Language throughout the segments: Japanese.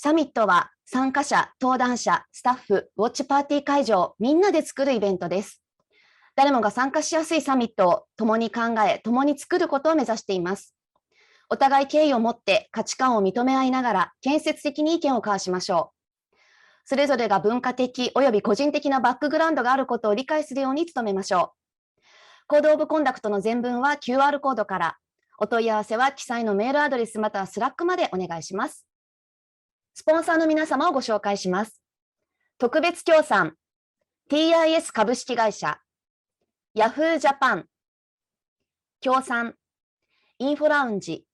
サミットは参加者、登壇者、スタッフ、ウォッチパーティー会場、みんなで作るイベントです。誰もが参加しやすいサミットを共に考え、共に作ることを目指しています。お互い敬意を持って価値観を認め合いながら建設的に意見を交わしましょう。それぞれが文化的および個人的なバックグラウンドがあることを理解するように努めましょう。コードオブコンダクトの全文は QR コードから、お問い合わせは記載のメールアドレスまたはスラックまでお願いします。スポンサーの皆様をご紹介します。特別協賛 TIS 株式会社、Yahoo! ジャパン、協賛インフォラウンジ、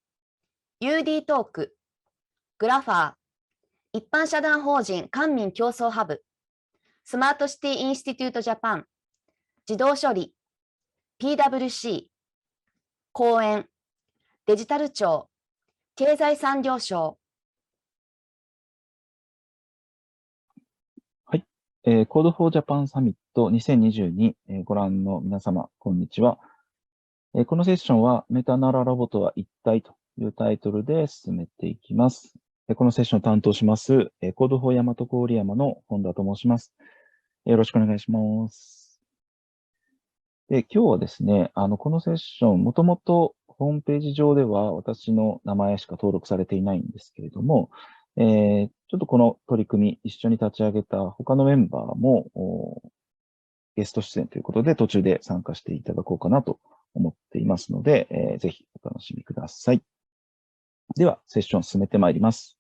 UD トーク、グラファー、一般社団法人官民競争ハブ、スマートシティインスティテュートジャパン、自動処理、PWC、公園、デジタル庁、経済産業省。はい。コードフォージャパンサミット2022、ご覧の皆様、こんにちは。このセッションはメタナララボとは一体というタイトルで進めていきます。このセッションを担当します、コードフォー大和郡山の本田と申します。よろしくお願いします。で、今日はですね、このセッション、もともとホームページ上では私の名前しか登録されていないんですけれども、ちょっとこの取り組み、一緒に立ち上げた他のメンバーもゲスト出演ということで途中で参加していただこうかなと思っていますので、ぜひお楽しみください。では、セッション進めてまいります。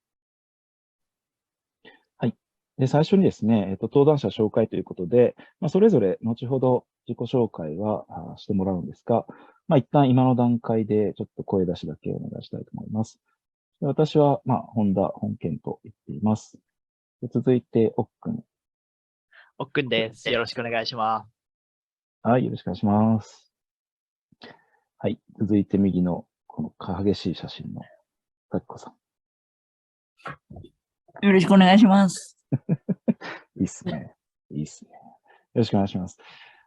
はい。で、最初にですね、登壇者紹介ということで、それぞれ後ほど自己紹介はしてもらうんですが、一旦今の段階でちょっと声出しだけお願いしたいと思います。私は、本健と言っています。で続いて、おっくん。おっくんです。よろしくお願いします。はい、よろしくお願いします。はい、続いて右のこの激しい写真のさきこさん。よろしくお願いします。いいっすね。いいっすね。よろしくお願いします。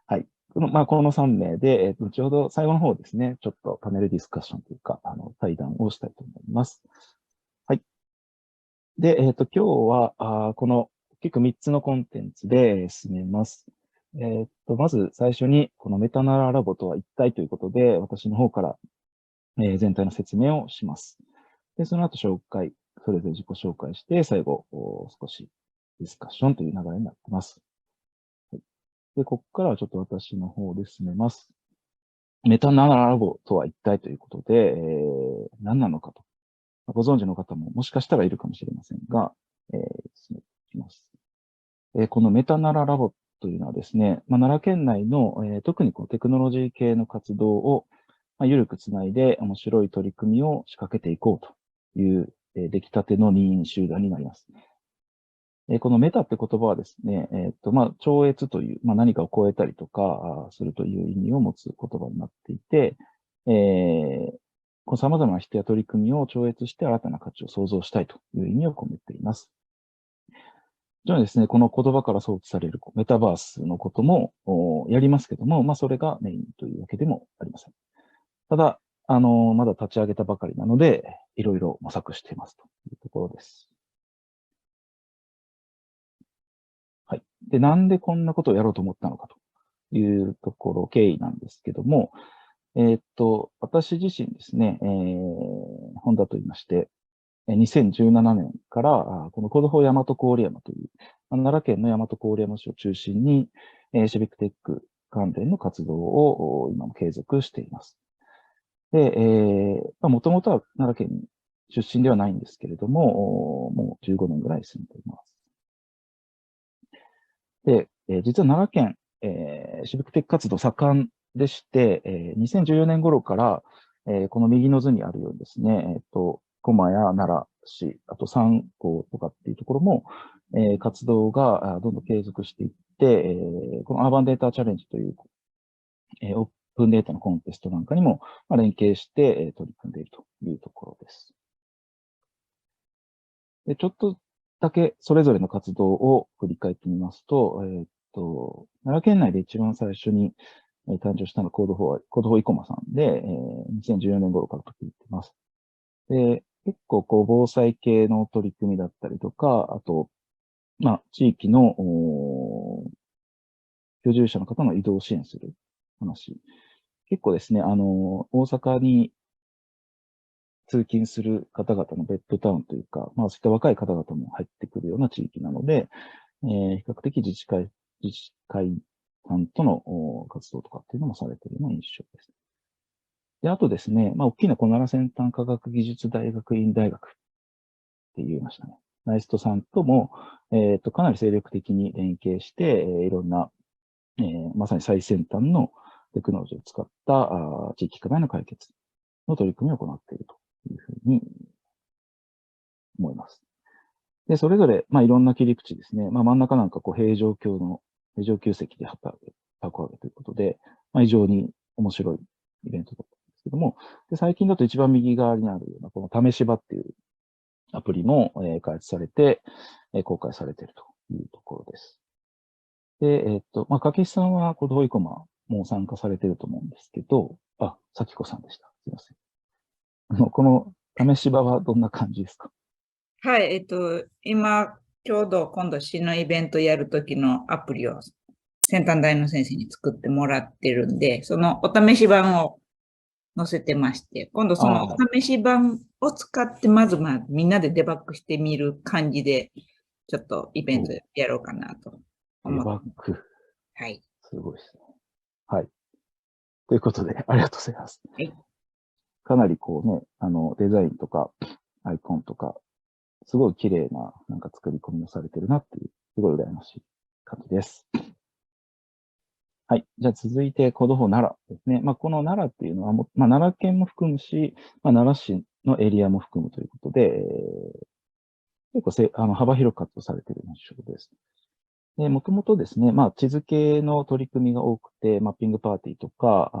はい。この3名で、後ほど最後の方ですね、ちょっとパネルディスカッションというか、対談をしたいと思います。はい。で、今日は、この結構3つのコンテンツで進めます。まず最初に、このメタナララボとは一体ということで、私の方から、全体の説明をします。で、その後紹介、それぞれ自己紹介して、最後、少しディスカッションという流れになっています。はい、で、ここからはちょっと私の方で進めます。メタナララボとは一体ということで、何なのかと。ご存知の方ももしかしたらいるかもしれませんが、進めていきます。このメタナララボというのはですね、奈良県内の、特にテクノロジー系の活動を、緩くつないで面白い取り組みを仕掛けていこうという、出来たての任意集団になります。このメタって言葉はですね、超越という、何かを超えたりとかするという意味を持つ言葉になっていて、様々な人や取り組みを超越して新たな価値を創造したいという意味を込めています。じゃあですね、この言葉から想起されるメタバースのこともやりますけども、それがメインというわけでもありません。ただ、まだ立ち上げたばかりなので、いろいろ模索していますというところです。はい。で、なんでこんなことをやろうと思ったのかというところ、経緯なんですけども、私自身ですね、本田と言いまして、2017年から、このコードフォー大和郡山という、奈良県の大和郡山市を中心に、シビックテック関連の活動を今も継続しています。で、もともとは奈良県出身ではないんですけれども、もう15年ぐらい住んでいます。で、実は奈良県、シビックテック活動盛んでして、2014年頃から、この右の図にあるようにですね、駒や奈良市、あと三校とかっていうところも、活動がどんどん継続していって、このアーバンデータチャレンジという、オープンデータのコンテストなんかにも、連携して、取り組んでいるというところです。で、ちょっとだけそれぞれの活動を振り返ってみますと、奈良県内で一番最初に誕生したのはコードフォー生駒さんで、2014年頃から取り組んでいます。で、結構こう防災系の取り組みだったりとか、あと、地域の居住者の方の移動を支援する話。結構ですね、大阪に通勤する方々のベッドタウンというか、そういった若い方々も入ってくるような地域なので、比較的自治会さんとの活動とかっていうのもされているような印象です。で、あとですね、大きなこの奈良先端科学技術大学院大学って言いましたね。ナイストさんとも、かなり精力的に連携して、いろんな、まさに最先端のテクノロジーを使った地域課題の解決の取り組みを行っているというふうに思います。で、それぞれ、いろんな切り口ですね。真ん中なんか、平城宮跡で旗揚げということで、非常に面白いイベントだったんですけども、で、最近だと一番右側にあるような、この試し場っていうアプリも、開発されて、公開されているというところです。で、かけしさんは、コードホイコマも参加されていると思うんですけど、さきこさんでした。すいません。この試し場はどんな感じですか？はい、今、ちょうど今度市のイベントやるときのアプリを先端大の先生に作ってもらってるんで、そのお試し版を載せてまして、今度そのお試し版を使って、まずみんなでデバッグしてみる感じで、ちょっとイベントやろうかなと思って。デバッグ。はい。すごいですね。はい。ということで、ありがとうございます。はい。かなりデザインとか、アイコンとか、すごい綺麗な、作り込みをされてるなっていう、すごい羨ましい感じです。はい。じゃあ続いて、コード4奈良ですね。この奈良っていうのは奈良県も含むし、奈良市のエリアも含むということで、結構幅広く活動されている印象です。で、もともとですね、地図系の取り組みが多くて、マッピングパーティーとか、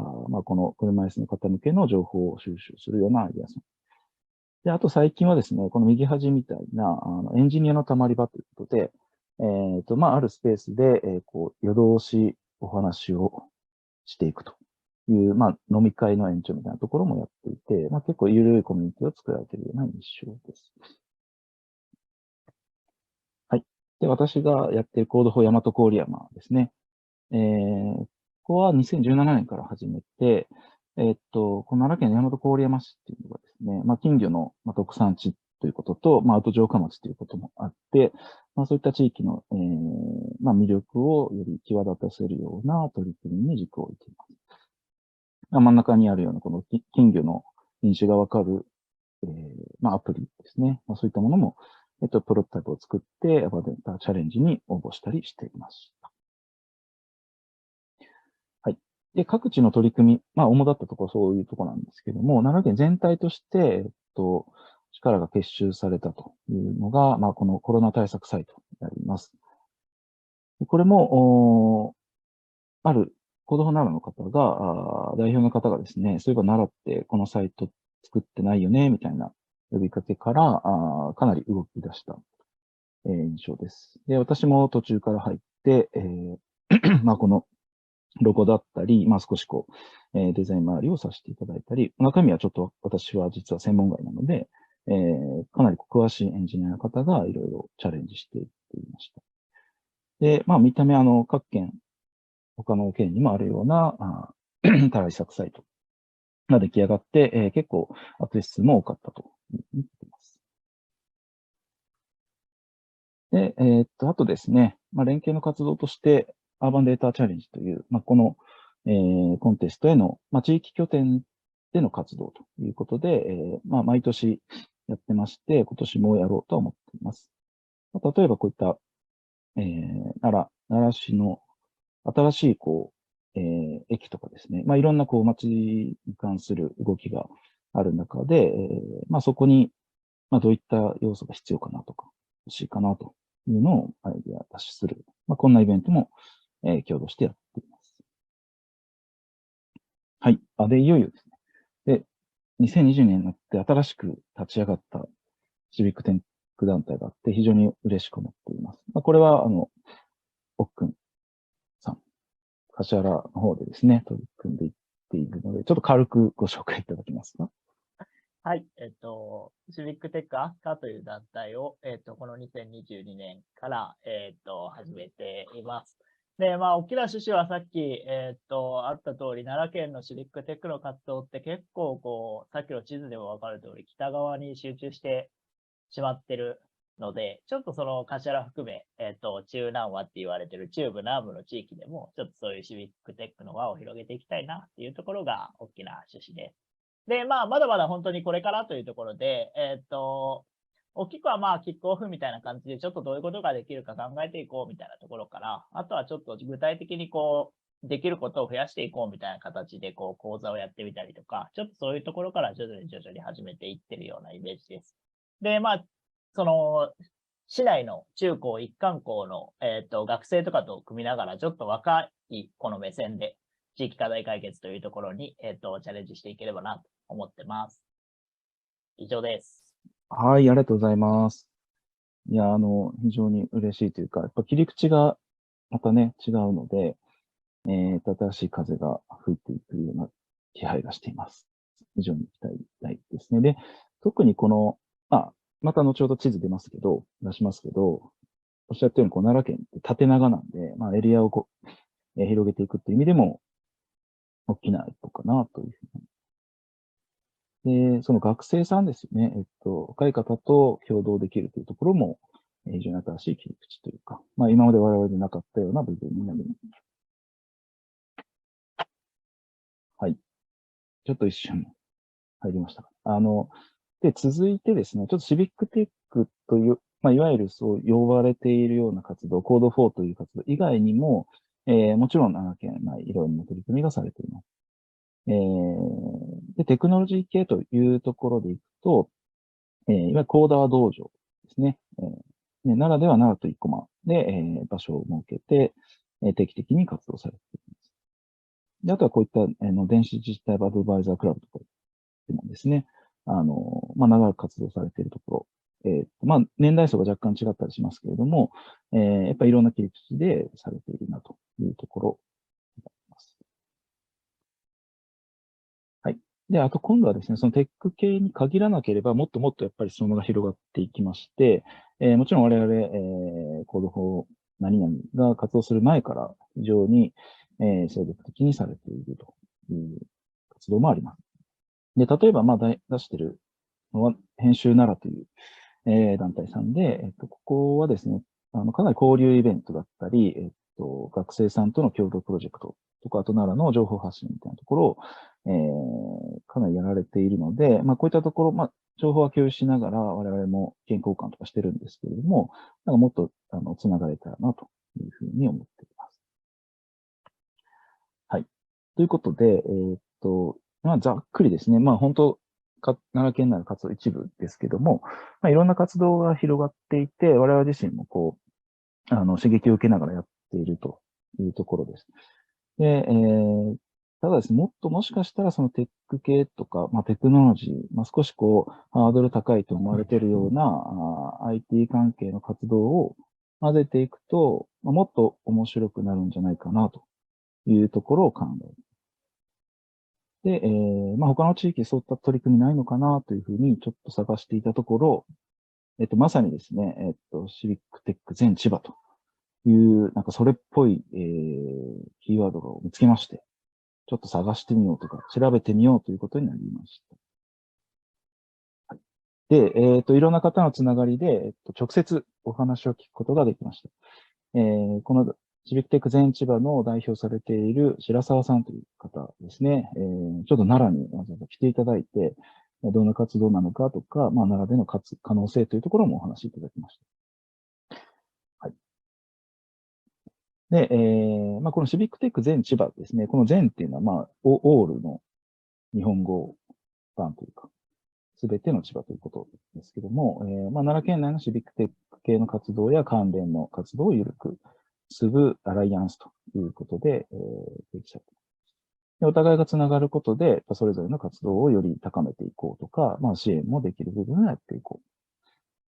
この車椅子の方向けの情報を収集するようなアイデアさん。で、あと最近はですね、この右端みたいな、エンジニアのたまり場ということで、あるスペースで、夜通しお話をしていくという、飲み会の延長みたいなところもやっていて、結構緩いコミュニティを作られているような印象です。はい。で、私がやっているコード4大和郡山ですね。ここは2017年から始めて、この奈良県大和郡山市っていうのがですね、金魚の特産地ということと、あと城下町ということもあって、そういった地域の、魅力をより際立たせるような取り組みに軸を置いています。真ん中にあるようなこの金魚の品種がわかる、アプリですね。そういったものも、プロトタイプを作って、アバデンターチャレンジに応募したりしていました。はい。で、各地の取り組み、主だったところそういうところなんですけども、奈良県全体として、力が結集されたというのが、このコロナ対策サイトになります。これも、ある子供奈良の方が、代表の方がですね、そういえば奈良ってこのサイト作ってないよね、みたいな呼びかけから、かなり動き出した、印象です。で、私も途中から入って、このロゴだったり、少しデザイン周りをさせていただいたり、中身はちょっと私は実は専門外なので、かなり詳しいエンジニアの方がいろいろチャレンジしていっていました。で、見た目各県、他の県にもあるような、対策サイトが出来上がって、結構アクセス数も多かったと言っています。で、あとですね、連携の活動として、アーバンデータチャレンジという、この、コンテストへの、地域拠点での活動ということで、毎年やってまして、今年もやろうと思っています。例えばこういった、奈良市の新しい、駅とかですね、いろんな、街に関する動きがある中で、そこに、どういった要素が必要かなとか、欲しいかなというのをアイデア出しする。こんなイベントも、共同してやっています。はい。で、いよいよですね。で、2020年になって新しく立ち上がったシビックテンク団体があって、非常に嬉しく思っています。これは、おっくんさん、柏原の方でですね、取り組んでいっているので、ちょっと軽くご紹介いただけますか。はい。シビックテックアスカという団体を、この2022年から、始めています。で、まあ、大きな趣旨はさっき、あった通り、奈良県のシビックテックの活動って結構、こう、さっきの地図でもわかる通り、北側に集中してしまってるので、ちょっとその頭含め、中南和って言われてる中部南部の地域でも、ちょっとそういうシビックテックの輪を広げていきたいなっていうところが大きな趣旨です。で、まあ、まだまだ本当にこれからというところで、大きくはまあ、キックオフみたいな感じで、ちょっとどういうことができるか考えていこうみたいなところから、あとはちょっと具体的にこう、できることを増やしていこうみたいな形で、こう、講座をやってみたりとか、ちょっとそういうところから徐々に始めていってるようなイメージです。で、まあ、その、市内の中高一貫校の、学生とかと組みながら、ちょっと若いこの目線で、地域課題解決というところに、チャレンジしていければなと思ってます。以上です。はい、ありがとうございます。いや、非常に嬉しいというか、やっぱ切り口がまたね、違うので、新しい風が吹いていくような気配がしています。非常に期待大ですね。で、特にこの、また後ほど地図出しますけど、おっしゃったように、奈良県って縦長なんで、エリアを広げていくっていう意味でも、大きな一歩かなというふうに。で、その学生さんですよね。若い方と共同できるというところも、非常に新しい切り口というか、今まで我々でなかったような部分になります。はい。ちょっと一瞬入りましたか。で、続いてですね、ちょっとシビックテックという、いわゆるそう呼ばれているような活動、コード4という活動以外にも、もちろん奈良県内いろいろな取り組みがされています。で、テクノロジー系というところでいくと、いわゆるコーダー道場ですね。奈良では奈良と生駒で、場所を設けて、定期的に活動されています。で、あとはこういった電子自治体アドバイザークラブとかでもですね、長く活動されているところ、年代層が若干違ったりしますけれども、やっぱりいろんな切り口でされているなというところになります。はい。で、あと今度はですね、そのテック系に限らなければ、もっともっとやっぱりそのが広がっていきまして、もちろん我々、コード法何々が活動する前から非常に、精力的にされているという活動もあります。で、例えば、出してるのは、編集奈良という、団体さんで、ここはですね、かなり交流イベントだったり、学生さんとの共同プロジェクトとか、あと奈良の情報発信みたいなところを、かなりやられているので、こういったところ、情報は共有しながら、我々も意見交換とかしてるんですけれども、もっと、つながれたらな、というふうに思っています。はい。ということで、ざっくりですね、本当、奈良県内の活動一部ですけども、いろんな活動が広がっていて、我々自身も刺激を受けながらやっているというところです。で、ただですね、もしかしたらそのテック系とか、テクノロジー、少しハードル高いと思われているようなIT 関係の活動を混ぜていくと、もっと面白くなるんじゃないかなというところを考える。で、他の地域そういった取り組みないのかなというふうにちょっと探していたところ、まさにですね、シビックテック全千葉という、それっぽい、キーワードを見つけまして、ちょっと探してみようとか、調べてみようということになりました。はい、で、いろんな方のつながりで、直接お話を聞くことができました。このシビックテック全千葉の代表されている白沢さんという方ですね、ちょっと奈良にわざわざ来ていただいて、どんな活動なのかとか、奈良での可能性というところもお話しいただきました。はい。で、このシビックテック全千葉ですね、この全っていうのは、オールの日本語版というか、すべての千葉ということですけども、奈良県内のシビックテック系の活動や関連の活動を緩く結ぶアライアンスということで、定義されています。お互いがつながることで、それぞれの活動をより高めていこうとか、支援もできる部分をやっていこう。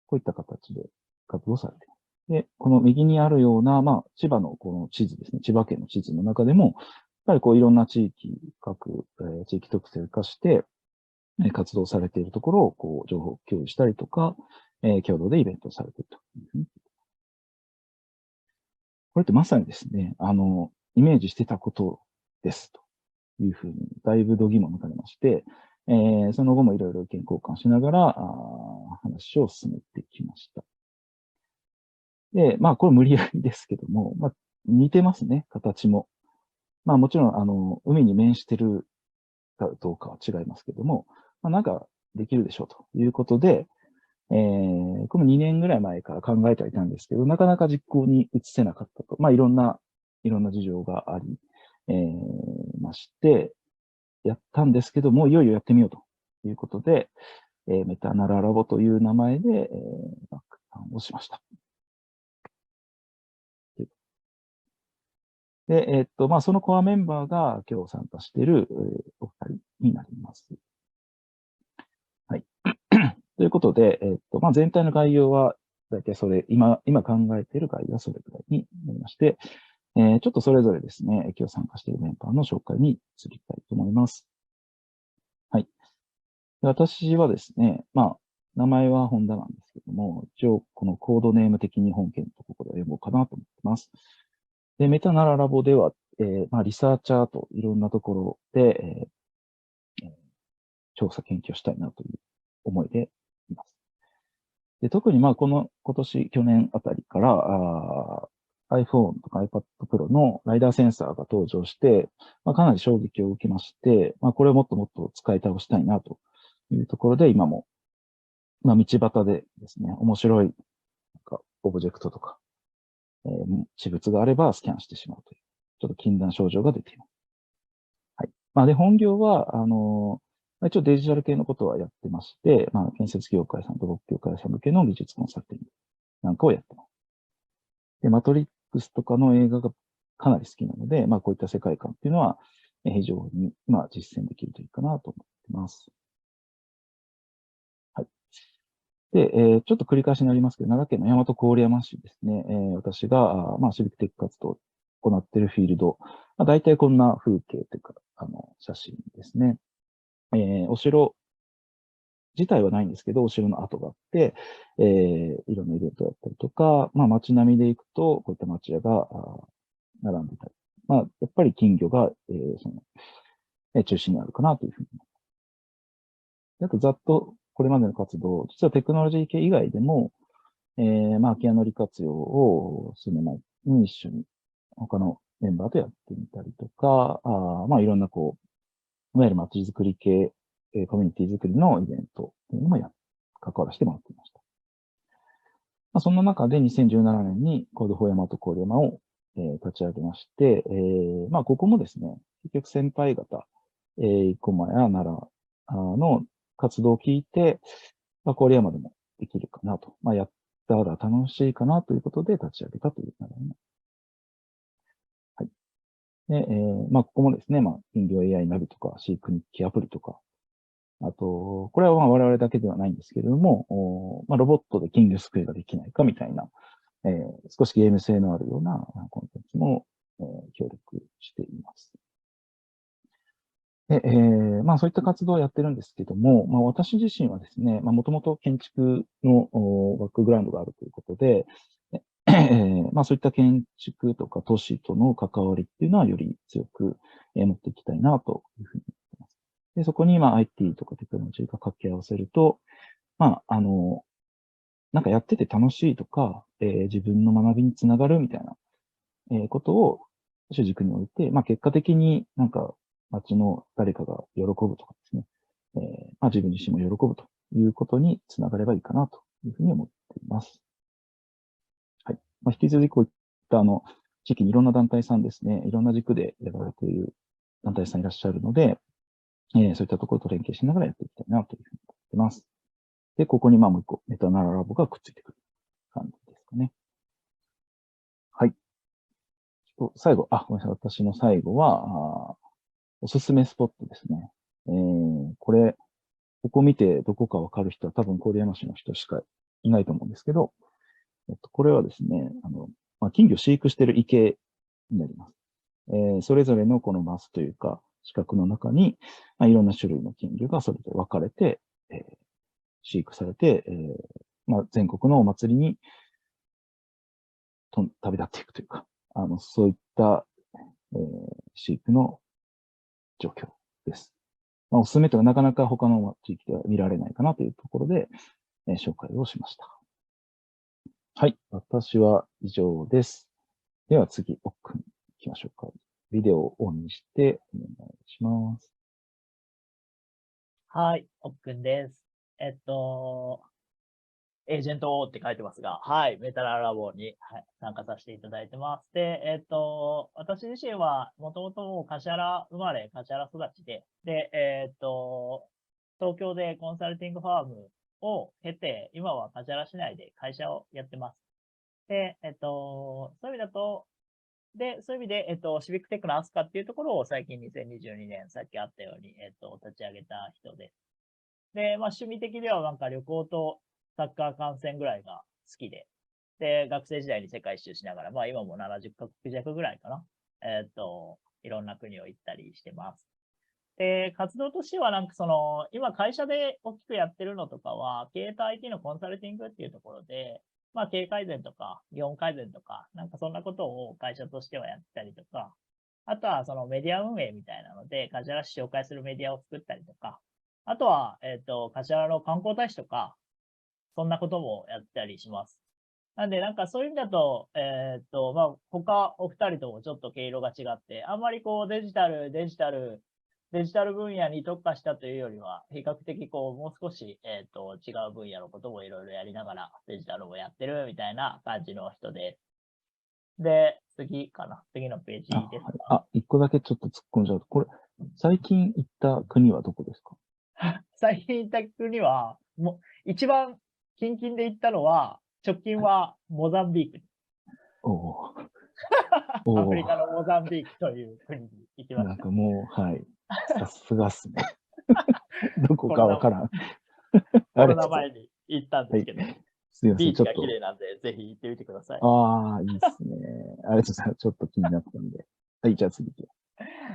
こういった形で活動されています。で、この右にあるような、千葉のこの地図ですね、千葉県の地図の中でも、やっぱりいろんな地域、各、地域特性を生かして、活動されているところを、こう、情報共有したりとか、共同でイベントをされているというふうに。これってまさにですね、イメージしてたことですというふうに、だいぶ度肝を抜かれまして、その後もいろいろ意見交換しながら、話を進めてきました。で、まあ、これ無理やりですけども、まあ、似てますね、形も。まあ、もちろん、海に面してるかどうかは違いますけども、まあ、なんかできるでしょうということで、これも2年ぐらい前から考えてはいたんですけど、なかなか実行に移せなかったと。まあ、いろんな事情があり、まして、やったんですけども、いよいよやってみようということで、メタナララボという名前で、爆誕をしました。で、まあ、そのコアメンバーが今日参加している、お二人になります。はい。ということで、まあ、全体の概要は、だいたいそれ、今考えている概要はそれくらいになりまして、ちょっとそれぞれですね、今日参加しているメンバーの紹介に移りたいと思います。はい。で私はですね、まあ、名前は本田なんですけども、一応このコードネーム的に本件とここで呼ぼうかなと思ってます。で、メタナララボでは、まあ、リサーチャーといろんなところで、調査研究をしたいなという思いでいます。で、特にまあ、今年、去年あたりから、iPhone とか iPad Pro のライダーセンサーが登場して、まあ、かなり衝撃を受けまして、まあ、これをもっともっと使い倒したいなというところで、今も、まあ、道端でですね、面白い、なんか、オブジェクトとか、私物があればスキャンしてしまうという、ちょっと禁断症状が出ています。はい。まあ、で、本業は、一応デジタル系のことはやってまして、まあ、建設業界さんと土木業界さん向けの技術コンサルティングなんかをやってます。で、マトリックスとかの映画がかなり好きなので、まあ、こういった世界観っていうのは、非常に、まあ、実践できるといいかなと思ってます。はい。で、ちょっと繰り返しになりますけど、奈良県の大和郡山市ですね、私が、まあ、シビックテック活動を行っているフィールド、まあ、大体こんな風景というか、写真ですね。お城自体はないんですけど、お城の跡があって、いろんなイベントだったりとか、まあ街並みで行くと、こういった町屋が並んでたり。まあ、やっぱり金魚が、中心にあるかなというふうに。あと、ざっとこれまでの活動、実はテクノロジー系以外でも、まあ、空き家の利活用を進めないに一緒に他のメンバーとやってみたりとか、まあ、いろんなこう、いわゆる街づくり系、コミュニティづくりのイベントというのも関わらせてもらっていました。まあ、そんな中で2017年にコードフォーヤマとコードヤマを、立ち上げまして、まあ、ここもですね、結局先輩方、生駒や奈良の活動を聞いて、まあ、郡山でもできるかなと。まあ、やったら楽しいかなということで立ち上げたという流れに。はい。で、まあ、ここもですね、まあ、金魚 AI ナビとか、飼育日記アプリとか、あと、これはまあ我々だけではないんですけれども、まあ、ロボットで金魚すくいができないかみたいな、少しゲーム性のあるようなコンテンツも、協力しています。で、まあそういった活動をやってるんですけども、まあ私自身はですね、まあもともと建築のバックグラウンドがあるということで、まあそういった建築とか都市との関わりっていうのはより強く持っていきたいなというふうに思っています。で、そこにまあ IT とかテクノロジーが掛け合わせると、まあなんかやってて楽しいとか、自分の学びにつながるみたいな、ことを主軸に置いて、まあ結果的になんか街の誰かが喜ぶとかですね、まあ自分自身も喜ぶということにつながればいいかなというふうに思っています。はい。まあ、引き続きこういった地域にいろんな団体さんですね、いろんな軸でやられている団体さんいらっしゃるので、そういったところと連携しながらやっていきたいなというふうに思っています。で、ここにまあもう一個、メタナララボがくっついてくる感じですかね。はい。最後、ごめんなさい。私の最後は、おすすめスポットですね。これ、ここ見てどこかわかる人は多分郡山市の人しかいないと思うんですけど、これはですね、まあ、金魚飼育してる池になります。それぞれのこのマスというか、資格の中に、いろんな種類の金魚がそれぞれ分かれて、飼育されて、全国のお祭りに旅立っていくというか、そういった、飼育の状況です。おすすめというのはなかなか他の地域では見られないかなというところで、紹介をしました。はい。私は以上です。では次、奥に行きましょうか。ビデオをオンにしてお願いします。はい、おっくんです。エージェント O って書いてますが、はい、メタララボに、はい、参加させていただいてます。で、私自身は、もともともう橿原生まれ、橿原育ちで、で、東京でコンサルティングファームを経て、今は橿原市内で会社をやってます。で、そういう意味だと、そういう意味で、シビックテックのアスカっていうところを最近2022年、さっきあったように、立ち上げた人です。で、趣味的ではなんか旅行とサッカー観戦ぐらいが好きで、で、学生時代に世界一周しながら、今も70カ国弱ぐらいかな。いろんな国を行ったりしてます。で、活動としてはなんか今会社で大きくやってるのとかは、経営と IT のコンサルティングっていうところで、経営改善とか、業務改善とか、なんかそんなことを会社としてはやったりとか、あとはそのメディア運営みたいなので、橿原市紹介するメディアを作ったりとか、あとは、橿原の観光大使とか、そんなこともやったりします。なんで、なんかそういう意味だと、他お二人ともちょっと毛色が違って、あんまりこうデジタル分野に特化したというよりは、比較的こう、もう少し、違う分野のこともいろいろやりながら、デジタルもやってるみたいな感じの人です。で、次のページですか。一個だけちょっと突っ込んじゃうと、これ、最近行った国はどこですか？最近行った国は、一番近々で行ったのは、直近はモザンビーク。アフリカのモザンビークという国に行きました。なんかもう、はい。さすがっすね。どこかわからん。コロナ前に行ったんですけど、すいません、ビーチが綺麗なんで、ぜひ行ってみてください。ああ、いいっすね。ありがとうございます。ちょっと気になったんで。はい、じゃあ次行きま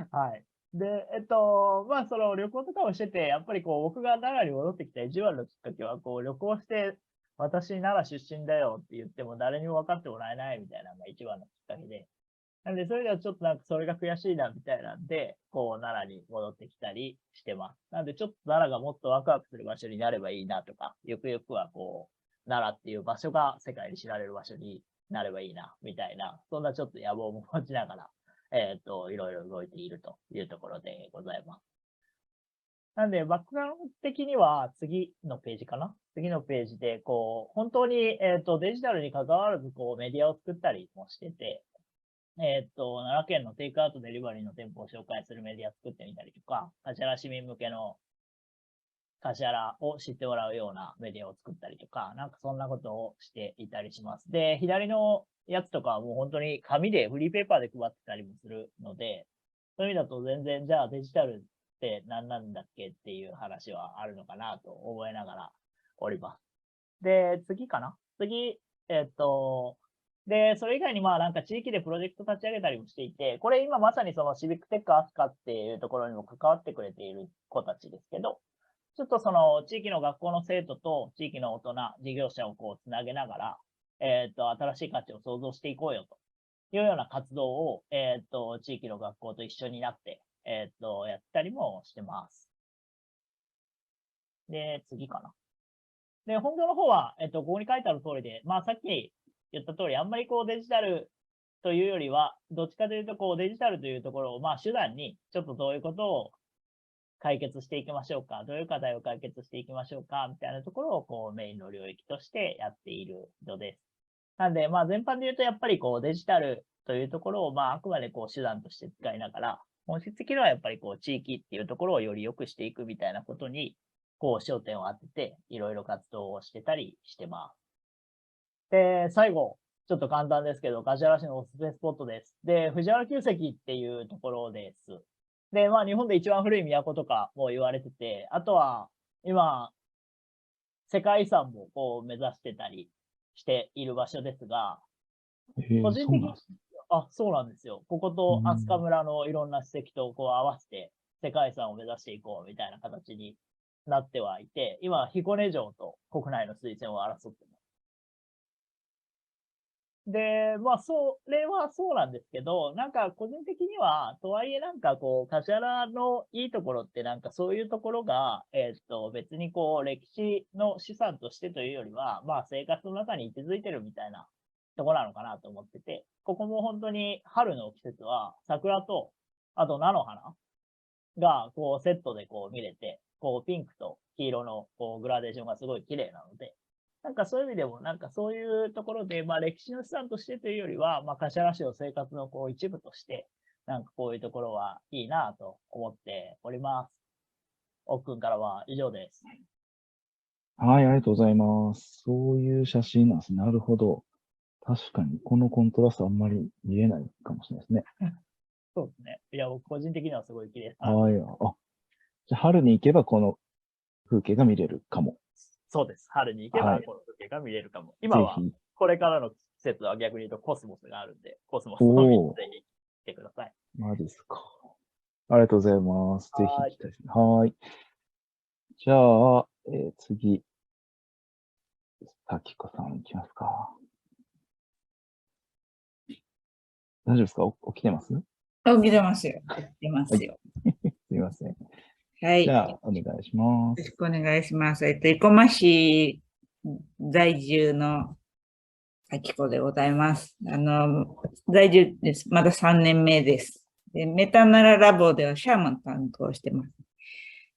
す。はい。で、その旅行とかをしてて、やっぱりこう、僕が奈良に戻ってきた一番のきっかけは、こう、旅行して、私奈良出身だよって言っても誰にも分かってもらえないみたいなのが一番のきっかけで。なんで、それではちょっとなんかそれが悔しいなみたいなんで、こう、奈良に戻ってきたりしてます。なんで、ちょっと奈良がもっとワクワクする場所になればいいなとか、ゆくゆくはこう、奈良っていう場所が世界に知られる場所になればいいな、みたいな、そんなちょっと野望も持ちながら、いろいろ動いているというところでございます。なんで、バックグラウンド的には次のページかな。次のページで、こう、本当に、デジタルに関わらず、こう、メディアを作ったりもしてて、奈良県のテイクアウトデリバリーの店舗を紹介するメディア作ってみたりとか、橿原市民向けの橿原を知ってもらうようなメディアを作ったりとか、なんかそんなことをしていたりします。で、左のやつとかはもう本当に紙でフリーペーパーで配ってたりもするので、そういう意味だと全然じゃあデジタルって何なんだっけっていう話はあるのかなと思いながらおります。で、次かな次、で、それ以外になんか地域でプロジェクト立ち上げたりもしていて、これ今まさにそのシビックテックアスカっていうところにも関わってくれている子たちですけど、ちょっとその地域の学校の生徒と地域の大人、事業者をこうつなげながら、新しい価値を創造していこうよというような活動を、地域の学校と一緒になって、やったりもしてます。で、次かな。で、本業の方は、ここに書いてある通りで、さっき言った通り、あんまりこうデジタルというよりは、どっちかというとこうデジタルというところを手段に、ちょっとどういうことを解決していきましょうか、どういう課題を解決していきましょうか、みたいなところをこうメインの領域としてやっているのです。なんで、全般で言うとやっぱりこうデジタルというところをあくまでこう手段として使いながら、本質的にはやっぱりこう地域っていうところをより良くしていくみたいなことに、こう焦点を当てていろいろ活動をしてたりしてます。で、最後、ちょっと簡単ですけど、橿原市のおすすめスポットです。で、藤原旧跡っていうところです。で、日本で一番古い都とかも言われてて、あとは、今、世界遺産もこう目指してたりしている場所ですが、個人的に、あ、そうなんですよ。ここと飛鳥村のいろんな史跡とこう合わせて世界遺産を目指していこうみたいな形になってはいて、今、彦根城と国内の推薦を争ってます。で、まあ、それはそうなんですけど、なんか個人的には、とはいえなんかこう、橿原のいいところってなんかそういうところが、別にこう、歴史の資産としてというよりは、まあ生活の中に位置づいてるみたいなところなのかなと思ってて、ここも本当に春の季節は桜と、あと菜の花がこうセットでこう見れて、こうピンクと黄色のこうグラデーションがすごい綺麗なので、なんかそういう意味でも、なんかそういうところで、まあ歴史の資産としてというよりは、まあ橿原市の生活のこう一部として、なんかこういうところはいいなと思っております。奥くんからは以上です。はい、ありがとうございます。そういう写真なんですね。なるほど。確かに、このコントラストあんまり見えないかもしれないですね。そうですね。いや、僕個人的にはすごい綺麗だな。はい。あ、じゃあ春に行けばこの風景が見れるかも。そうです。春に行けばはいこの風景が見れるかも。今はぜひ。これからの季節は逆に言うとコスモスがあるんで、コスモスを見おーてぜひ来てください。マジですか。ありがとうございます。ぜひはい行きたいですね。はーい。じゃあ、次、滝子さん行きますか。大丈夫ですか起きてますす起きてますよ。起きてますよ。みません。はい。よじゃあ、お願いします。ろしくお願いします。生駒市在住の咲子でございます。在住です。まだ3年目です。でメタナララボではシャーマン担当してます。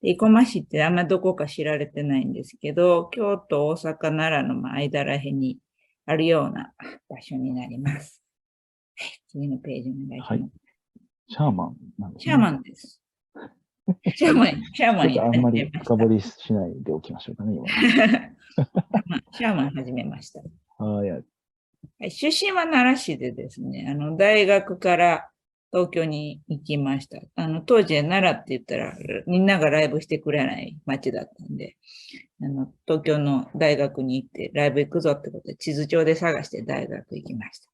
生駒市ってあんまどこか知られてないんですけど、京都、大阪、奈良の間らへんにあるような場所になります。次のページお願いします。はい。シャーマンなんですね。シャーマンです。シャーマンにちょっとあんまり深掘りしないでおきましょうかね、今。シャーマン始めました。はい。はい、出身は奈良市でですね、大学から東京に行きました。当時は奈良って言ったら、みんながライブしてくれない街だったんで、東京の大学に行ってライブ行くぞってことで地図帳で探して大学行きました。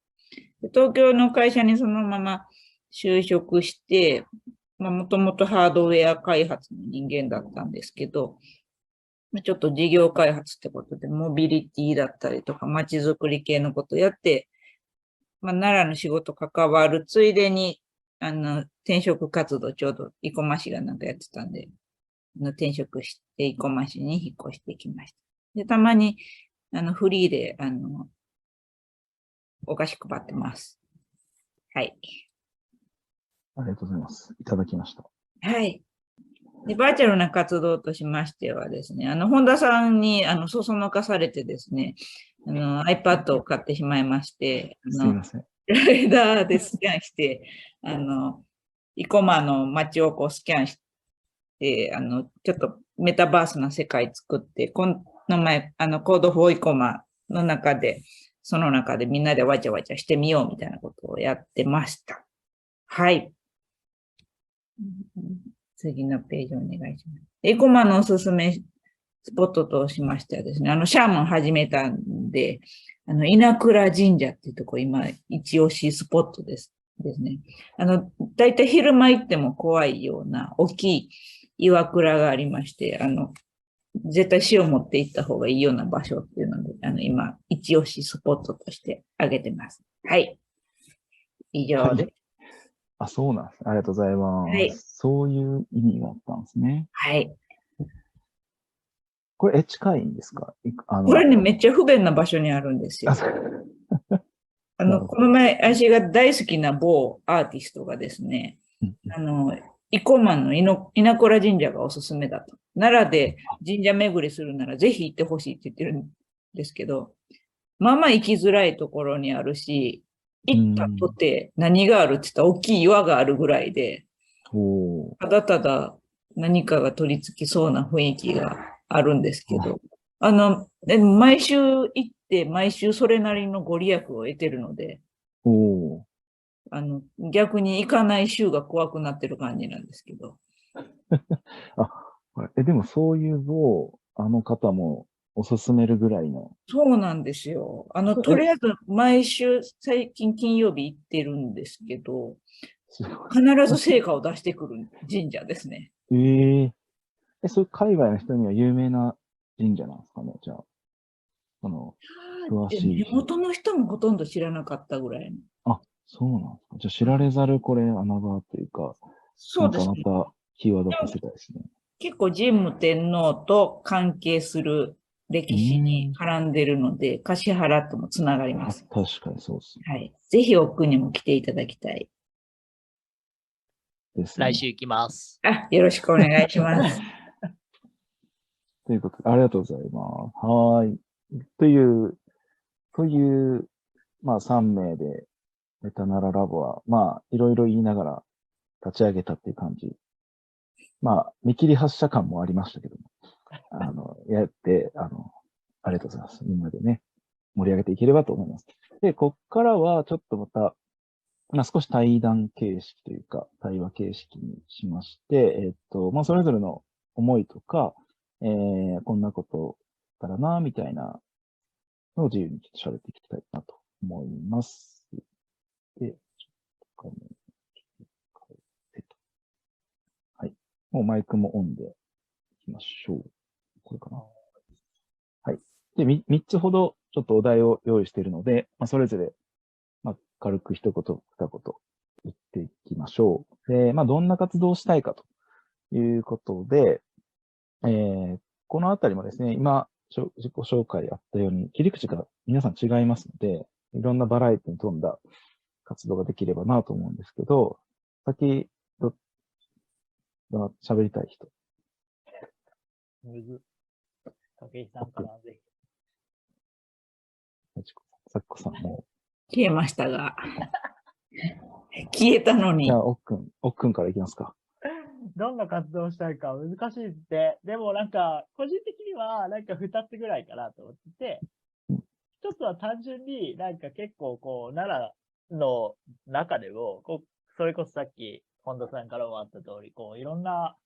で東京の会社にそのまま就職して、もともとハードウェア開発の人間だったんですけど、ちょっと事業開発ってことで、モビリティだったりとか、街づくり系のことをやって、奈良の仕事関わるついでに、転職活動ちょうど生駒市がなんかやってたんで、転職して生駒市に引っ越してきました。で、たまに、フリーで、お菓子配ってます。はい。ありがとうございます。いただきました。はい。で、バーチャルな活動としましてはですね、本田さんに、そそのかされてですね、iPad を買ってしまいまして、すみません。ライダーでスキャンして、生駒の街をこうスキャンして、ちょっとメタバースな世界作って、この前、コードフォー生駒の中で、その中でみんなでわちゃわちゃしてみようみたいなことをやってました。はい。次のページお願いします。生駒のおすすめスポットとしましてはですね、シャーマン始めたんで、稲倉神社っていうところ、今、一押しスポットですね。だいたい昼間行っても怖いような大きい岩倉がありまして、絶対塩持って行った方がいいような場所っていうので、今、一押しスポットとして挙げてます。はい。以上です。あ、そうなんです。ありがとうございます。はいそういう意味があったんですね。はい。これ、近いんですかこれね、めっちゃ不便な場所にあるんですよ。この前、私が大好きな某アーティストがですね、生駒の稲倉神社がおすすめだと。奈良で神社巡りするならぜひ行ってほしいって言ってるんですけど、まあまあ行きづらいところにあるし、行ったとて何があるって言ったら大きい岩があるぐらいで、ただただ何かが取り付きそうな雰囲気があるんですけど、毎週行って毎週それなりのご利益を得てるので、逆に行かない週が怖くなってる感じなんですけど。でもそういうあの方もおすすめるぐらいの。そうなんですよ。そうとりあえず毎週最近金曜日行ってるんですけど、すごい。必ず成果を出してくる神社ですね。そういう海外の人には有名な神社なんですかね、じゃあ。詳しい。地元の人もほとんど知らなかったぐらいの。あ、そうなんですか。じゃあ知られざるこれ穴場というか、そうですね。なんかまたキーワード化せたいですね。結構神武天皇と関係する歴史に絡んでるので、橿原ともつながります。確かにそうですね。はい。ぜひ奥にも来ていただきたい。ですね。来週行きます。よろしくお願いします。ということで、ありがとうございます。はい。という、まあ3名で、メタナララボは、まあ、いろいろ言いながら立ち上げたっていう感じ。まあ、見切り発車感もありましたけども、やって、ありがとうございます。みんなでね、盛り上げていければと思います。で、こっからは、ちょっとまた、まあ、少し対談形式というか、対話形式にしまして、まあ、それぞれの思いとか、こんなことだらな、みたいなのを自由にちょっと喋っていきたいなと思います。で、はい。もうマイクもオンでいきましょう。これかな。はい。で、3つほどちょっとお題を用意しているので、まあ、それぞれ、まあ、軽く一言、二言言っていきましょう。で、まあ、どんな活動をしたいかということで、このあたりもですね、今、自己紹介あったように、切り口が皆さん違いますので、いろんなバラエティに富んだ活動ができればなと思うんですけど、先、喋りたい人。むず。武井さんからぜひ。さっこさんも。消えましたが。消えたのに。じゃあ、奥くんからいきますか。どんな活動をしたいか難しいって。でもなんか、個人的にはなんか2つぐらいかなと思ってて、一つは単純になんか結構こう、奈良の中でも、それこそさっき本田さんからもあった通り、こう、いろんな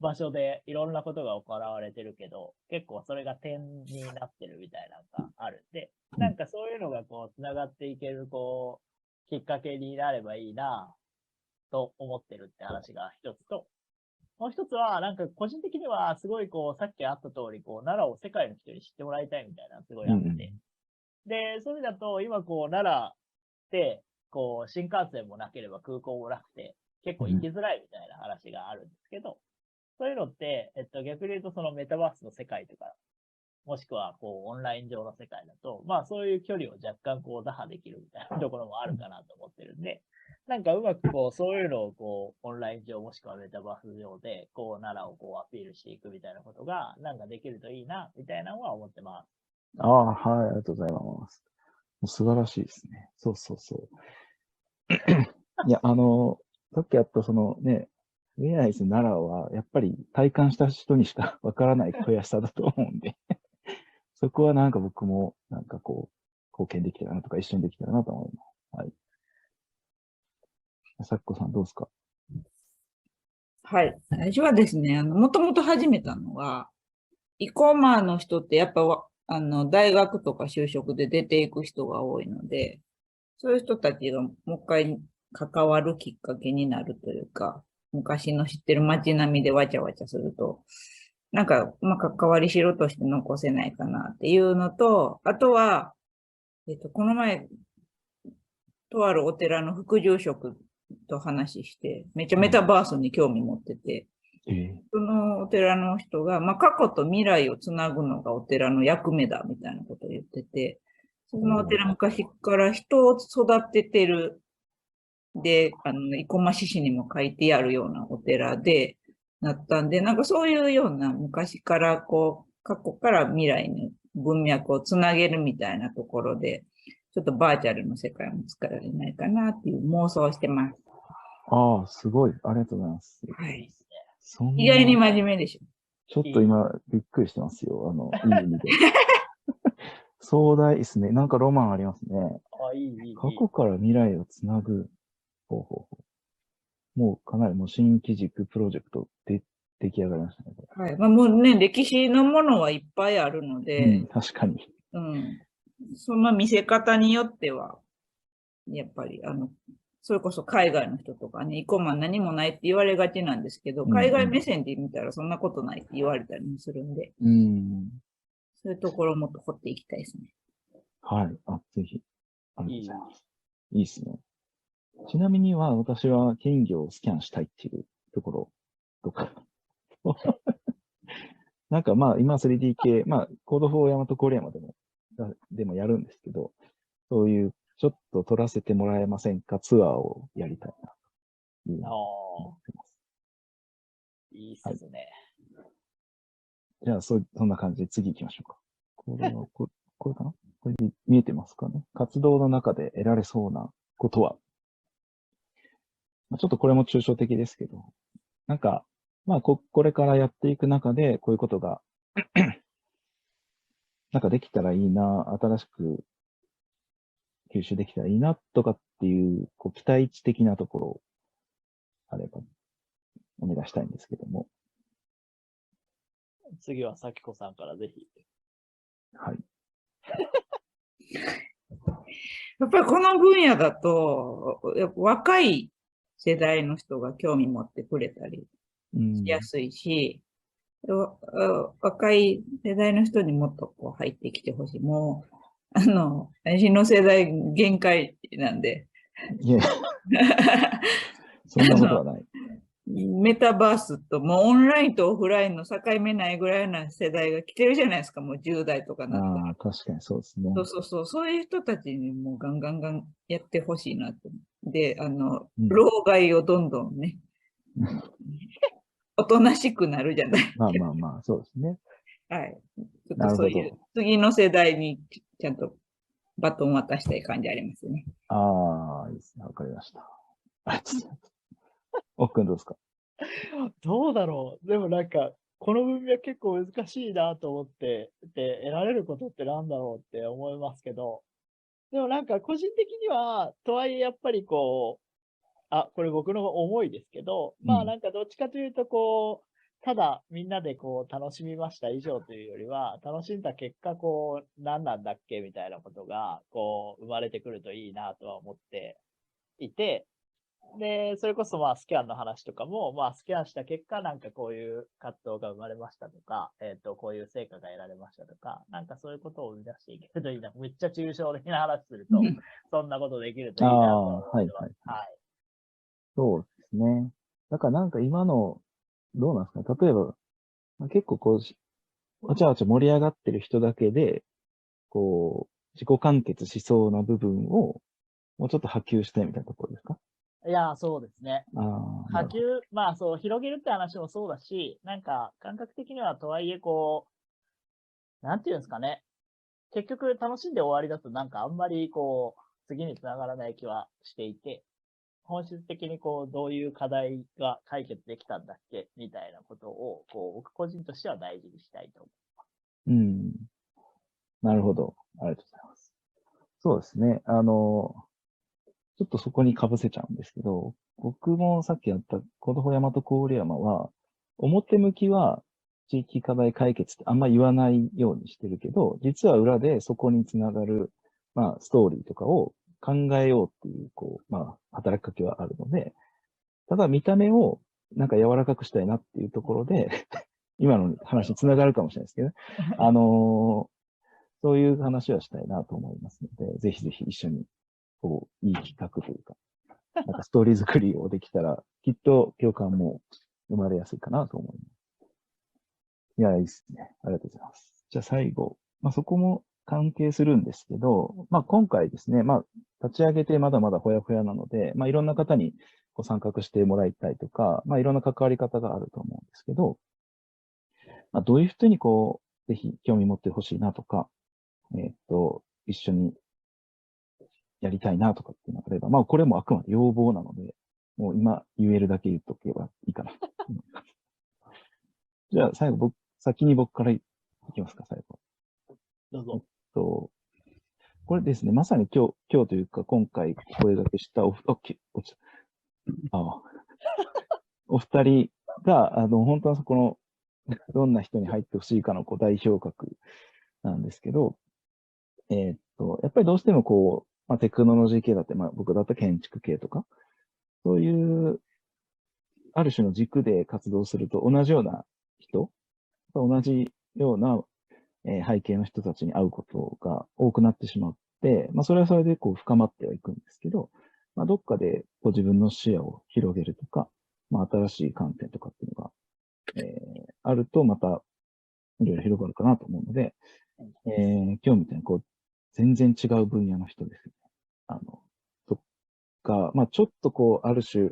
場所でいろんなことが行われてるけど、結構それが点になってるみたいなのがあるんで、なんかそういうのがこう、繋がっていける、こう、きっかけになればいいな、と思ってるって話が一つと、もう一つは、なんか個人的にはすごいこう、さっきあった通り、こう、奈良を世界の人に知ってもらいたいみたいなのすごいあって。で、そういう意味だと、今こう、奈良って、こう、新幹線もなければ空港もなくて、結構行きづらいみたいな話があるんですけど、そういうのって、逆に言うとそのメタバースの世界とか、もしくはこう、オンライン上の世界だと、まあそういう距離を若干こう、打破できるみたいなところもあるかなと思ってるんで、なんかうまくこう、そういうのをこう、オンライン上もしくはメタバース上で、こう、奈良をこう、アピールしていくみたいなことが、なんかできるといいな、みたいなのは思ってます。はい、ありがとうございます。もう素晴らしいですね。そう。いや、さっきあったそのね、レアイス奈良は、やっぱり体感した人にしかわからない悔しさだと思うんで、そこはなんか僕も、なんかこう、貢献できたらなとか、一緒にできたらなと思います。はい。さっこさんどうですか？はい。私はですね、もともと始めたのは、生駒の人ってやっぱ大学とか就職で出ていく人が多いので、そういう人たちがもう一回関わるきっかけになるというか、昔の知ってる街並みでわちゃわちゃすると、なんか、まあ、関わりしろとして残せないかなっていうのと、あとは、この前、とあるお寺の副住職と話して、めっちゃメタバースに興味持ってて、そのお寺の人が、まあ、過去と未来をつなぐのがお寺の役目だみたいなことを言ってて、そのお寺昔から人を育ててる、で、生駒志士にも書いてあるようなお寺でなったんで、なんかそういうような昔からこう、過去から未来に文脈をつなげるみたいなところで、ちょっとバーチャルの世界も使えられないかなっていう妄想をしてます。ああ、すごい。ありがとうございます。はい。そんな意外に真面目でしょ。ちょっと今、びっくりしてますよ。いい意味で。壮大ですね。なんかロマンありますね。過去から未来をつなぐ。もうかなりもう新機軸プロジェクト出出来上がりましたね。はい。まあもうね、歴史のものはいっぱいあるので、確かに。その見せ方によっては、やっぱり、それこそ海外の人とかね、生駒何もないって言われがちなんですけど、海外目線で見たらそんなことないって言われたりもするんで、そういうところをもっと掘っていきたいですね。はい。ぜひ。ありがとうございます。いいですね。ちなみには、私は金魚をスキャンしたいっていうところとか。なんかまあ、今 3D 系、まあ、コード4大和郡山でもやるんですけど、そういう、ちょっと撮らせてもらえませんかツアーをやりたいな、という思ってます。いいっすね。じゃあ、そんな感じで次行きましょうか。これは、これかなこれで見えてますかね。活動の中で得られそうなことは。ちょっとこれも抽象的ですけど、なんか、まあ、これからやっていく中で、こういうことが、なんかできたらいいな、新しく吸収できたらいいな、とかっていう、期待値的なところあれば、お願いしたいんですけども。次は咲子さんからぜひ。はい。やっぱりこの分野だと、若い世代の人が興味持ってくれたりしやすいし、若い世代の人にもっと入ってきてほしい。もう、私の世代限界なんで。いや、そんなことはない。メタバースと、もうオンラインとオフラインの境目ないぐらいな世代が来てるじゃないですか、もう10代とかなったら。確かにそうですね。そういう人たちにもうガンガンやってほしいなと。で、老害をどんどんね、おとなしくなるじゃない。まあ、そうですね。はい。ちょっとそういう、次の世代にちゃんとバトン渡したい感じありますね。いいですね。わかりました。ありがとうございます。奥君どうですか？どうだろう。でもなんか、この分野結構難しいなと思って、で、得られることってなんだろうって思いますけど、でもなんか個人的には、とはいえやっぱりこれ僕の思いですけど、まあなんかどっちかというとただみんなで楽しみました以上というよりは、楽しんだ結果何なんだっけみたいなことが生まれてくるといいなとは思っていて、で、それこそスキャンの話とかも、スキャンした結果、なんかこういう活動が生まれましたとか、こういう成果が得られましたとか、なんかそういうことを生み出していけるといいな。めっちゃ抽象的な話すると、そんなことできるといいなと思ってます。はい。そうですね。だからなんか今の、どうなんですかね。例えば、結構わちゃわちゃ盛り上がってる人だけで、自己完結しそうな部分を、もうちょっと波及したいみたいなところですか？いや、そうですね。波及、そう、広げるって話もそうだし、なんか、感覚的にはとはいえなんていうんですかね。結局楽しんで終わりだとなんかあんまり次につながらない気はしていて、本質的にどういう課題が解決できたんだっけみたいなことを、僕個人としては大事にしたいと思います。なるほど。ありがとうございます。そうですね。ちょっとそこに被せちゃうんですけど、僕もさっきやったコードフォー大和郡山は、表向きは地域課題解決ってあんま言わないようにしてるけど、実は裏でそこにつながる、ストーリーとかを考えようっていう、働きかけはあるので、ただ見た目をなんか柔らかくしたいなっていうところで、今の話につながるかもしれないですけどね。そういう話はしたいなと思いますので、ぜひぜひ一緒に、いい企画というか、なんかストーリー作りをできたら、きっと共感も生まれやすいかなと思います。いや、いいですね。ありがとうございます。じゃあ最後、そこも関係するんですけど、今回ですね、立ち上げてまだまだほやほやなので、いろんな方に参画してもらいたいとか、いろんな関わり方があると思うんですけど、どういう人にぜひ興味持ってほしいなとか、一緒にやりたいなとかっていうのがあれば、これもあくまで要望なので、もう今言えるだけ言っとけばいいかな。じゃあ最後先に僕からいきますか、最後。どうぞ。これですね、まさに今日というか今回声掛けしたお二人が、本当はそこの、どんな人に入ってほしいかのこう代表格なんですけど、やっぱりどうしてもこう、テクノロジー系だって、僕だったら建築系とか、そういう、ある種の軸で活動すると同じような人、同じような背景の人たちに会うことが多くなってしまって、それはそれでこう深まってはいくんですけど、どっかでこう自分の視野を広げるとか、新しい観点とかっていうのが、あるとまたいろいろ広がるかなと思うので、今日みたいにこう全然違う分野の人ですね。とか、ちょっとこうある種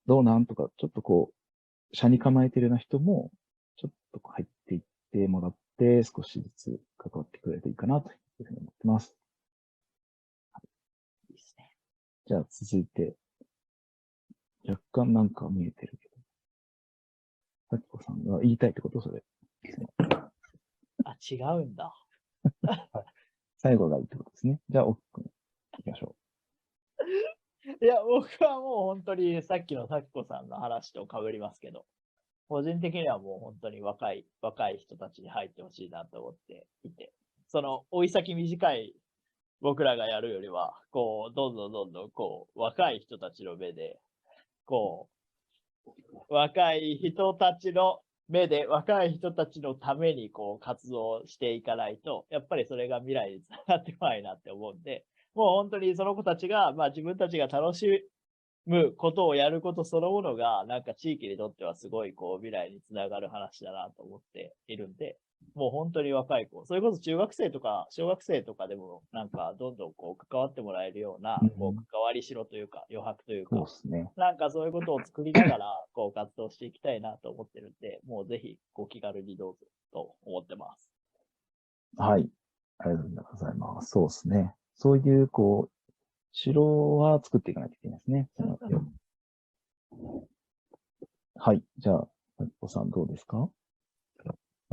どうなんとか、ちょっとこう、車に構えてるような人も、ちょっと入っていってもらって、少しずつ関わってくれるといいかなというふうに思ってます。いいですね。じゃあ続いて、若干なんか見えてるけど、さきこさんが言いたいってことそれ。あ、違うんだ。最後がいいってことですね。じゃあ、奥君、行きましょいや、僕はもう本当にさっきのさきこさんの話と被りますけど、個人的にはもう本当に若い人たちに入ってほしいなと思っていて、その追い先短い僕らがやるよりは、こう、どんどん、こう、若い人たちの目で、こう、若い人たちの目で、若い人たちのために、こう、活動していかないと、やっぱりそれが未来につながってこないなって思うんで、もう本当にその子たちが、自分たちが楽しむことをやることそのものが、なんか地域にとってはすごい、こう、未来につながる話だなと思っているんで、もう本当に若い子、それこそ中学生とか小学生とかでも、なんかどんどんこう関わってもらえるような、こう関わりしろというか、余白というか、そうですね。なんかそういうことを作りながら、こう活動していきたいなと思ってるんで、もうぜひご気軽にどうぞと思ってます。はい。ありがとうございます。そうですね。そういう、こう、城は作っていかないといけないですね。はい。じゃあ、さきこさんどうですか？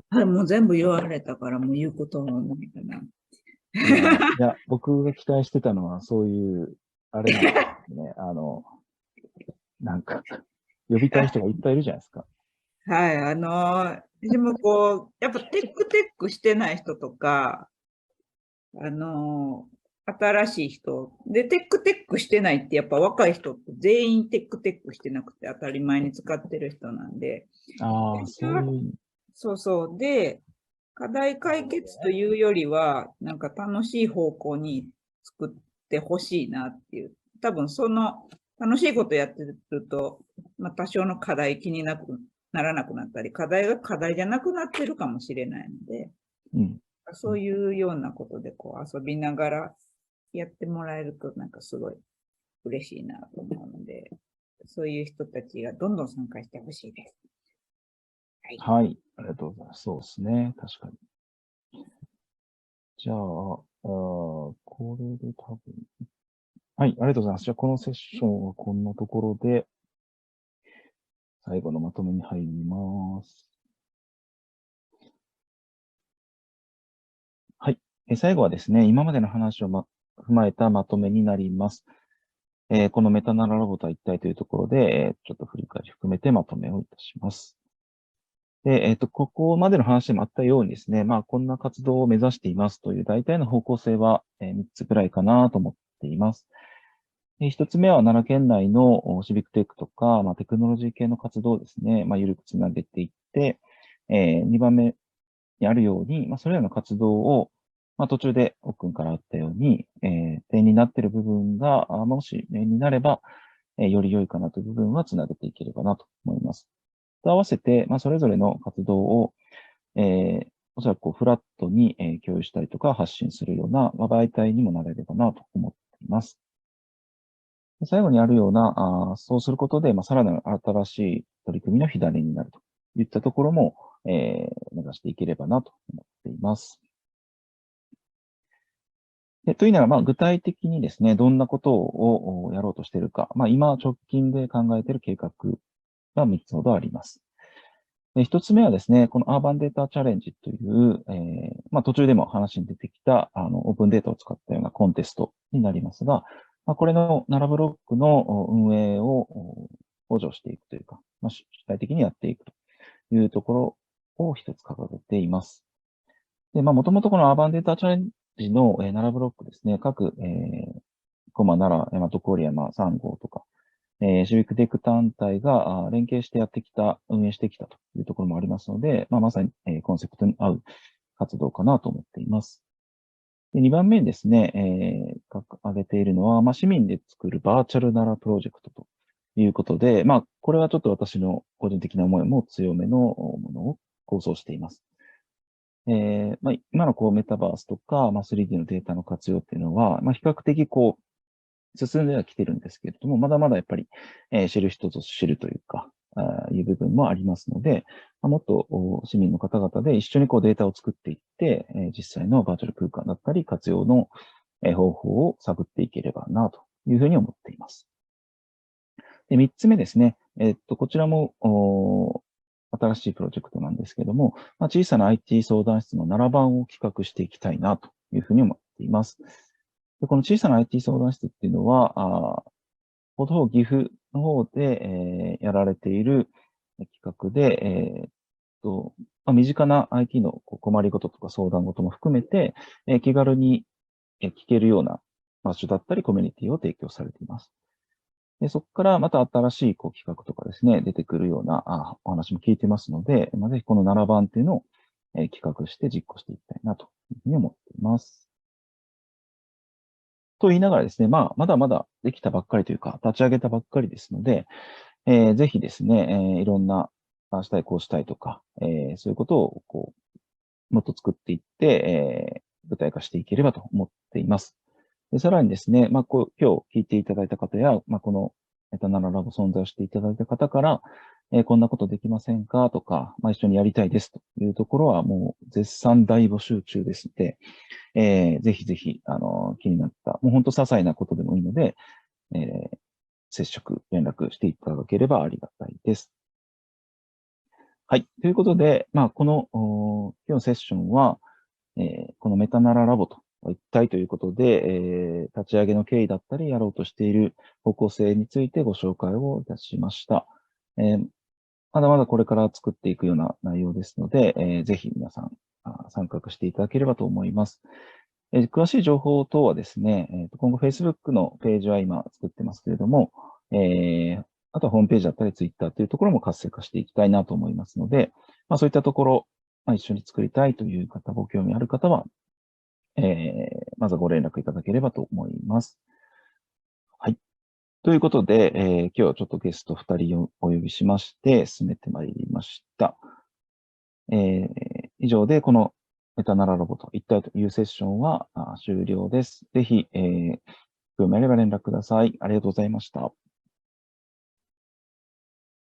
はい、もう全部言われたから、もう言うこともないかな。いや、僕が期待してたのは、そういう、あれなんですね。なんか、呼びたい人がいっぱいいるじゃないですか。はい、でもこう、やっぱテックしてない人とか、新しい人。で、テックしてないってやっぱ若い人って全員テックしてなくて当たり前に使ってる人なんで。ああ、そういう。そうそう。で、課題解決というよりは、なんか楽しい方向に作ってほしいなっていう。多分その楽しいことやってると、多少の課題気にならなくなったり、課題が課題じゃなくなってるかもしれないので、そういうようなことでこう遊びながらやってもらえるとなんかすごい嬉しいなと思うので、そういう人たちがどんどん参加してほしいです。はい。ありがとうございます。そうですね。確かに。じゃあ、これで多分。はい。ありがとうございます。じゃあ、このセッションはこんなところで、最後のまとめに入ります。はい。最後はですね、今までの話を踏まえたまとめになります。このメタナラロボとは一体というところで、ちょっと振り返り含めてまとめをいたします。で、ここまでの話でもあったようにですね、こんな活動を目指していますという大体の方向性は、3つくらいかなと思っています。1つ目は奈良県内のシビックテックとか、テクノロジー系の活動をですね、緩くつなげていって、2番目にあるように、それらの活動を、途中で奥君からあったように、点になっている部分が、もし面になれば、より良いかなという部分はつなげていければなと思います。と合わせて、それぞれの活動を、おそらくこうフラットに、共有したりとか発信するような、媒体にもなれればなと思っています。最後にあるような、そうすることで、さらなる新しい取り組みの火種になるといったところも、目指していければなと思っています。というなら、具体的にですね、どんなことをやろうとしているか、今直近で考えている計画が3つほどあります。1つ目はですね、このアーバンデータチャレンジという、途中でも話に出てきたオープンデータを使ったようなコンテストになりますが、これの奈良ブロックの運営を補助していくというか、主体的にやっていくというところを一つ掲げています。で、もともとこのアーバンデータチャレンジの7ブロックですね、各、奈良、大和郡山、3号とか、シビックテック団体が連携してやってきた、運営してきたというところもありますので、まさに、コンセプトに合う活動かなと思っています。で、2番目にですね、挙げているのは、市民で作るバーチャル奈良プロジェクトということで、これはちょっと私の個人的な思いも強めのものを構想しています。今のメタバースとか、3D のデータの活用っていうのは、比較的進んではきてるんですけれども、まだまだやっぱり、知る人ぞ知るというか、いう部分もありますので、もっと市民の方々で一緒にデータを作っていって、実際のバーチャル空間だったり活用の方法を探っていければなというふうに思っています。で、3つ目ですね。こちらも新しいプロジェクトなんですけども、小さな IT 相談室の7番を企画していきたいなというふうに思っています。でこの小さな IT 相談室っていうのは、岐阜の方で、やられている企画で、身近な IT の困りごととか相談ごとも含めて、気軽に聞けるような場所だったりコミュニティを提供されています。でそこからまた新しい企画とかですね、出てくるようなお話も聞いてますので、ぜひこの7番っていうのを、企画して実行していきたいなというふうに思っています。と言いながらですね、まだまだできたばっかりというか、立ち上げたばっかりですので、ぜひですね、いろんな、ああしたい、こうしたいとか、そういうことを、もっと作っていって、具体化していければと思っています。でさらにですね、今日聞いていただいた方や、このメタナララボ存在をしていただいた方から、こんなことできませんかとか、一緒にやりたいですというところはもう絶賛大募集中ですので、ぜひぜひ、気になった、もう本当些細なことでもいいので、接触、連絡していただければありがたいです。はい。ということで、この、今日のセッションは、このメタナララボとは一体ということで、立ち上げの経緯だったり、やろうとしている方向性についてご紹介をいたしました。まだまだこれから作っていくような内容ですので、ぜひ皆さん参画していただければと思います。詳しい情報等はですね、今後 Facebook のページは今作ってますけれども、あとはホームページだったり Twitter というところも活性化していきたいなと思いますので、そういったところ、一緒に作りたいという方、ご興味ある方は、まずはご連絡いただければと思います。はい。ということで、今日はちょっとゲスト2人をお呼びしまして、進めてまいりました。以上で、このメタナララボと一体というセッションは終了です。ぜひ、興味あれば連絡ください。ありがとうございました。